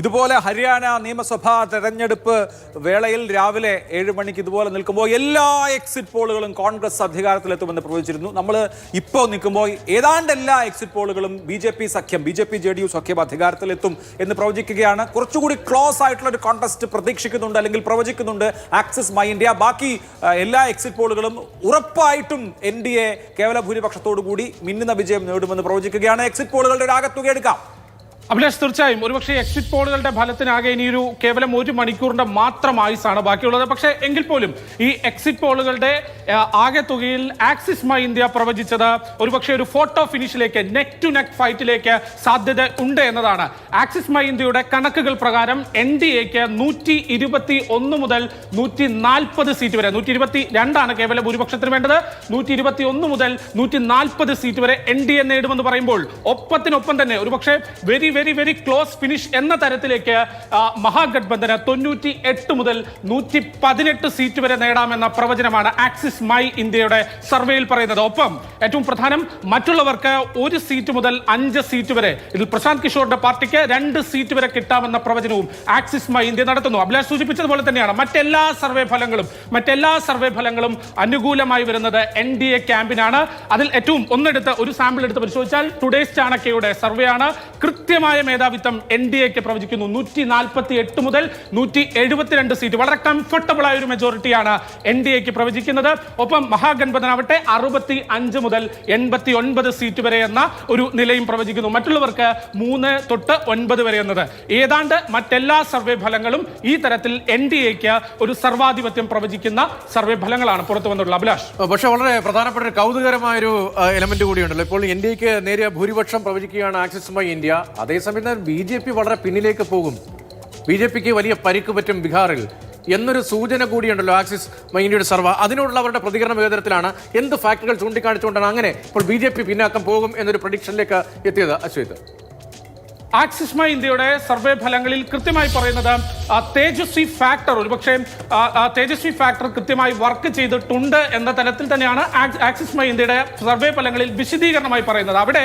ഇതുപോലെ ഹരിയാന നിയമസഭാ തെരഞ്ഞെടുപ്പ് വേളയിൽ രാവിലെ 7 മണിക്ക് ഇതുപോലെ നിൽക്കുമ്പോൾ എല്ലാ എക്സിറ്റ് പോളുകളും കോൺഗ്രസ് അധികാരത്തിലെത്തുമെന്ന് പ്രവചിച്ചിരുന്നു. നമ്മൾ ഇപ്പോൾ നിൽക്കുമ്പോൾ ഏതാണ്ട് എല്ലാ എക്സിറ്റ് പോളുകളും BJP JDU സഖ്യം അധികാരത്തിലെത്തും എന്ന് പ്രവചിക്കുകയാണ്. കുറച്ചുകൂടി ക്ലോസ് ആയിട്ടുള്ള ഒരു കോൺടെസ്റ്റ് പ്രതീക്ഷിക്കുന്നുണ്ട്, അല്ലെങ്കിൽ പ്രവചിക്കുന്നുണ്ട് ആക്സിസ് മൈ ഇന്ത്യ. ബാക്കി എല്ലാ എക്സിറ്റ് പോളുകളും ഉറപ്പായിട്ടും NDA കേവല ഭൂരിപക്ഷത്തോടു കൂടി മിന്നുന്ന വിജയം നേടുമെന്ന് പ്രവചിക്കുകയാണ്. എക്സിറ്റ് പോളുകളുടെ ഒരു ആകത്തുക എടുക്കാം. അഭിലാഷ്, തീർച്ചയായും ഒരുപക്ഷെ എക്സിറ്റ് പോളുകളുടെ ഫലത്തിനാകെ ഇനിയൊരു കേവലം 1 മണിക്കൂറിന്റെ മാത്രം ആയുസാണ് ബാക്കിയുള്ളത്. പക്ഷേ എങ്കിൽ പോലും ഈ എക്സിറ്റ് പോളുകളുടെ ആകെ തുകയിൽ ആക്സിസ് മൈ ഇന്ത്യ പ്രവചിച്ചത് ഒരുപക്ഷെ ഒരു ഫോട്ടോ ഫിനിഷിലേക്ക്, നെക്ക് ടു നെക്ക് ഫൈറ്റിലേക്ക് സാധ്യത ഉണ്ട് എന്നതാണ്. ആക്സിസ് മൈ ഇന്ത്യയുടെ കണക്കുകൾ പ്രകാരം NDAക്ക് 121 മുതൽ 140 സീറ്റ് വരെ, 122 കേവല ഭൂരിപക്ഷത്തിന് വേണ്ടത്, 121 മുതൽ 140 സീറ്റ് വരെ NDA നേടുമെന്ന് പറയുമ്പോൾ ഒപ്പത്തിനൊപ്പം തന്നെ ഒരുപക്ഷെ വെരി ക്ലോസ് ഫിനിഷ് എന്ന തരത്തിലേക്ക് മഹാഗഡ്ബന്ധന് 98 മുതൽ 118 സീറ്റ് വരെ നേടാമെന്ന പ്രവചനമാണ് ആക്സിസ് മൈ ഇന്ത്യയുടെ സർവേയിൽ പറയുന്നത്. ഒപ്പം ഏറ്റവും പ്രധാനം, മറ്റുള്ളവർക്ക് 1 സീറ്റ് മുതൽ 5 സീറ്റ് വരെ, ഇതിൽ പ്രശാന്ത് കിഷോറിന്റെ പാർട്ടിക്ക് 2 സീറ്റ് വരെ കിട്ടാമെന്ന പ്രവചനവും ആക്സിസ് മൈ ഇന്ത്യ നടത്തുന്നു. അഭിലാഷ് സൂചിപ്പിച്ചതുപോലെ തന്നെയാണ് മറ്റെല്ലാ സർവേ ഫലങ്ങളും അനുകൂലമായി വരുന്നത് NDA ക്യാമ്പിനാണ്. അതിൽ ഏറ്റവും ഒരു സാമ്പിൾ എടുത്ത് പരിശോധിച്ചാൽ ടുഡേസ് ചാണക്യയുടെ സർവേ ആണ്. കൃത്യമായ മേധാവിത്വം NDAക്ക് പ്രവചിക്കുന്നു. 148 മുതൽ 172 സീറ്റ്, വളരെ കംഫർട്ടബിൾ ആയ ഒരു മെജോറിറ്റിയാണ് NDAക്ക് പ്രവചിക്കുന്നത്. ഒപ്പം മഹാഗഡ്ബന്ധനാവട്ടെ 65 മുതൽ 89 സീറ്റ് വരെ എന്ന ഒരു നിലയും പ്രവചിക്കുന്നു. മറ്റുള്ളവർക്ക് 3 തൊട്ട് 9 വരെ എന്നത്. ഏതാണ്ട് മറ്റെല്ലാ സർവേ ഫലങ്ങളും ഈ തരത്തിൽ NDAക്ക് ഒരു സർവാധിപത്യം പ്രവചിക്കുന്ന സർവേ ഫലങ്ങളാണ് പുറത്തു വന്നിട്ടുള്ളത്. അഭിലാഷ്, പക്ഷേ വളരെ പ്രധാനപ്പെട്ട ഒരു കൗതുകരമായ ഒരു എലമെന്റ് കൂടിയുണ്ടല്ലോ. ഇപ്പോൾ NDAക്ക് നേരിയ ഭൂരിപക്ഷം പ്രവചിക്കുകയാണ് ആക്സിസ് മൈ ഇന്ത്യ. അതേസമയം BJP വളരെ പിന്നിലേക്ക് പോകും, BJPക്ക് വലിയ പരിക്ക് പറ്റും ബീഹാറിൽ എന്നൊരു സൂചന കൂടിയുണ്ടല്ലോ ആക്സിസ് മൈ ഇന്ത്യയുടെ സർവ. അതിനോടുള്ള അവരുടെ പ്രതികരണം ഏതരത്തിലാണ്, എന്ത് ഫാക്ടറുകൾ ചൂണ്ടിക്കാണിച്ചുകൊണ്ടാണ് അങ്ങനെ ഇപ്പോൾ BJP പിന്നാക്കം പോകും എന്നൊരു പ്രഡിക്ഷനിലേക്ക് എത്തിയത്? അശ്വത്, ആക്സിസ് മൈ ഇന്ത്യയുടെ സർവേ ഫലങ്ങളിൽ കൃത്യമായി പറയുന്നത് തേജസ്വി ഫാക്ടർ, ഒരുപക്ഷെ തേജസ്വി ഫാക്ടർ കൃത്യമായി വർക്ക് ചെയ്തിട്ടുണ്ട് എന്ന തലത്തിൽ തന്നെയാണ് ആക്സിസ് മൈ ഇന്ത്യയുടെ സർവേ ഫലങ്ങളിൽ വിശദീകരണമായി പറയുന്നത്. അവിടെ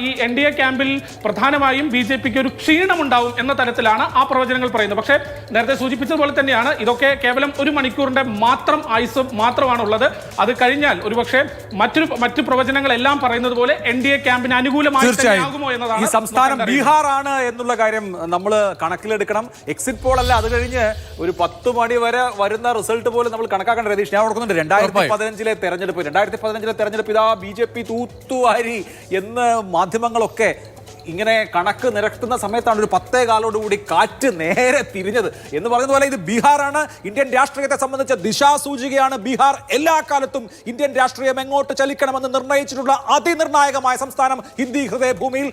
ഈ NDA ക്യാമ്പിൽ പ്രധാനമായും BJPക്ക് ഒരു ക്ഷീണമുണ്ടാവും എന്ന തലത്തിലാണ് ആ പ്രവചനങ്ങൾ പറയുന്നത്. പക്ഷേ നേരത്തെ സൂചിപ്പിച്ചതുപോലെ തന്നെയാണ് ഇതൊക്കെ കേവലം 1 മണിക്കൂറിന്റെ മാത്രം ആയുസ് മാത്രമാണുള്ളത്. അത് കഴിഞ്ഞാൽ ഒരുപക്ഷെ മറ്റു പ്രവചനങ്ങളെല്ലാം പറയുന്നത് പോലെ NDA ക്യാമ്പിന് അനുകൂലമായി ആകുമോ എന്നതാണ്. സംസ്ഥാനം ബീഹാർ ആണ് എന്നുള്ള കാര്യം നമ്മൾ കണക്കിലെടുക്കണം. എക്സിറ്റ് പോൾ അല്ല, അത് കഴിഞ്ഞ് ഒരു 10 മണി വരെ വരുന്ന റിസൾട്ട് പോലും നമ്മൾ കണക്കാക്കേണ്ട. രതീഷ്, ഞാൻ ഓർക്കുന്നുണ്ട് 2015 തെരഞ്ഞെടുപ്പ് ഇതാ BJP തൂത്തുവാരി എന്ന് മാധ്യമങ്ങളൊക്കെ ഇങ്ങനെ കണക്ക് നിരത്തുന്ന സമയത്താണ് ഒരു 10:15 കാറ്റ് നേരെ തിരിഞ്ഞത് എന്ന് പറയുന്ന പോലെ ഇത് ബീഹാറാണ്. ഇന്ത്യൻ രാഷ്ട്രീയത്തെ സംബന്ധിച്ച ദിശാസൂചികയാണ് ബീഹാർ. എല്ലാ കാലത്തും ഇന്ത്യൻ രാഷ്ട്രീയം എങ്ങോട്ട് ചലിക്കണമെന്ന് നിർണ്ണയിച്ചിട്ടുള്ള അതിനിർണായകമായ സംസ്ഥാനം ഹിന്ദി ഹൃദയഭൂമിയിൽ.